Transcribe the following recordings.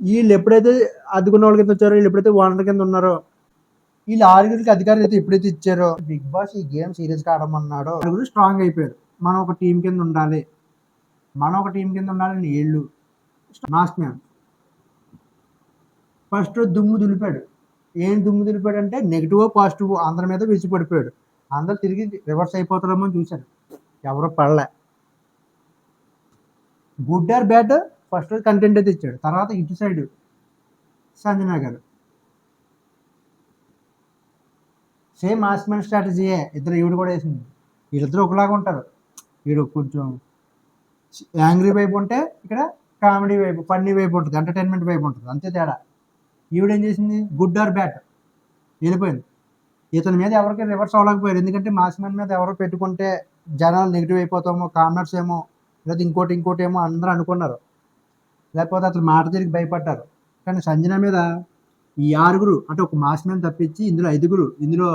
వీళ్ళు ఎప్పుడైతే అద్దుకున్న వాళ్ళ కింద వచ్చారో, వీళ్ళు ఎప్పుడైతే ఓనర్ కింద ఉన్నారో, వీళ్ళు ఆరుగురికి అధికారులు అయితే ఎప్పుడైతే ఇచ్చారో, బిగ్ బాస్ ఈ గేమ్ సీరియస్గా ఆడమన్నాడో ఆరుగురు స్ట్రాంగ్ అయిపోయారు. మనం ఒక టీం కింద ఉండాలి, మనం ఒక టీం కింద ఉండాలని వీళ్ళు మాస్ మ్యాన్ ఫస్ట్ దుమ్ము దులిపాడు. ఏం దుమ్ము దులిపాడు అంటే నెగిటివ్ పాజిటివ్ అందరి మీద విడిచి పడిపోయాడు. అందరు తిరిగి రివర్స్ అయిపోతారేమో అని చూశారు, ఎవరు పడలే. Good or bad first content అయితే ఇచ్చాడు. తర్వాత ఇటు సైడ్ సంజనా గారు సేమ్ మాస్మెన్ స్ట్రాటజీయే, ఇద్దరు ఈవిడ కూడా వేసింది. వీళ్ళిద్దరు ఒకలాగా ఉంటారు. వీడు కొంచెం యాంగ్రీ వైపు ఉంటే ఇక్కడ కామెడీ వైపు, ఫన్నీ వైపు ఉంటుంది, ఎంటర్టైన్మెంట్ వైపు ఉంటుంది, అంతే తేడా. ఈవిడేం చేసింది, గుడ్ ఆర్ బ్యాడ్ వెళ్ళిపోయింది. ఇతని మీద ఎవరికి రివర్స్ అవ్వలేకపోయారు, ఎందుకంటే మాస్మెన్ మీద ఎవరో పెట్టుకుంటే జనాలు నెగిటివ్ అయిపోతామో, కామర్స్ ఏమో, లేదా ఇంకోటి ఏమో అందరూ అనుకున్నారు, లేకపోతే అతను మాట తిరిగి భయపడ్డారు. కానీ సంజన మీద ఈ ఆరుగురు అంటే ఒక మాస్మెన్ తప్పించి ఇందులో ఐదుగురు, ఇందులో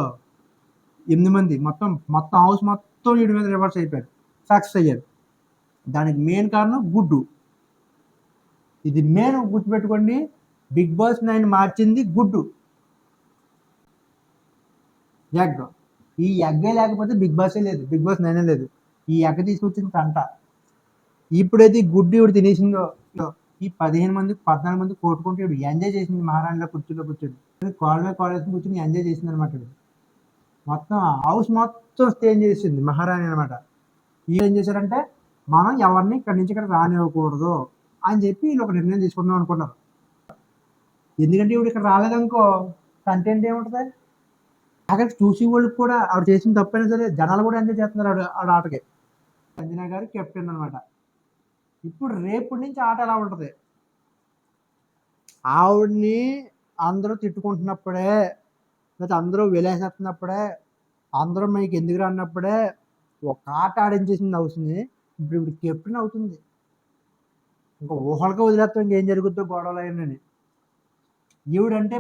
8 మంది, మొత్తం హౌస్ మొత్తం వీడి మీద రివర్స్ అయిపోయారు, సక్సెస్ అయ్యారు. దానికి మెయిన్ కారణం గుడ్డు. ఇది మెయిన్ గుర్తుపెట్టుకోండి, బిగ్ బాస్ 9 మార్చింది గుడ్డు, ఎగ్. ఈ ఎగ్గే లేకపోతే బిగ్ బాసే లేదు, బిగ్ బాస్ 9 లేదు. ఈ ఎగ్ తీసుకొచ్చింది కంట. ఇప్పుడైతే ఈ గుడ్డు ఇవిడు తినేసిందో, ఈ 15 మంది 14 మంది కొట్టుకుంటూ ఇవిడు ఎంజాయ్ చేసింది, మహారాణిలో కుర్చీలో కూర్చొని కాలేజ్ కూర్చొని ఎంజాయ్ చేసింది అనమాట. మొత్తం హౌస్ మొత్తం స్టే చేసింది మహారాణి అనమాట. వీళ్ళు ఏం చేశారంటే మనం ఎవరిని ఇక్కడి నుంచి ఇక్కడ రానివ్వకూడదు అని చెప్పి వీళ్ళు ఒక నిర్ణయం తీసుకుందాం అనుకున్నారు. ఎందుకంటే ఇవిడు ఇక్కడ రాలేదనుకో కంటెంట్ ఏముంటుంది, అక్కడ చూసి వాళ్ళకి కూడా ఆవిడ చేసిన తప్పైనా సరే జనాలు కూడా ఎంజాయ్ చేస్తున్నారు ఆవిడ ఆటకి. సంజన గారు కెప్టెన్ అనమాట. ఇప్పుడు రేపు నుంచి ఆట ఎలా ఉంటుంది, ఆవిడ్ని అందరూ తిట్టుకుంటున్నప్పుడే, లేకపోతే అందరూ వెలేసేస్తున్నప్పుడే, అందరూ మీకు ఎందుకు అన్నప్పుడే ఒక ఆట ఆడించేసింది హౌస్ని. ఇప్పుడు కెప్టెన్ అవుతుంది, ఇంకా ఊహలకే వదిలేస్తాం ఇంకేం జరుగుతుందో గొడవలు అయ్యానని. ఈవిడంటే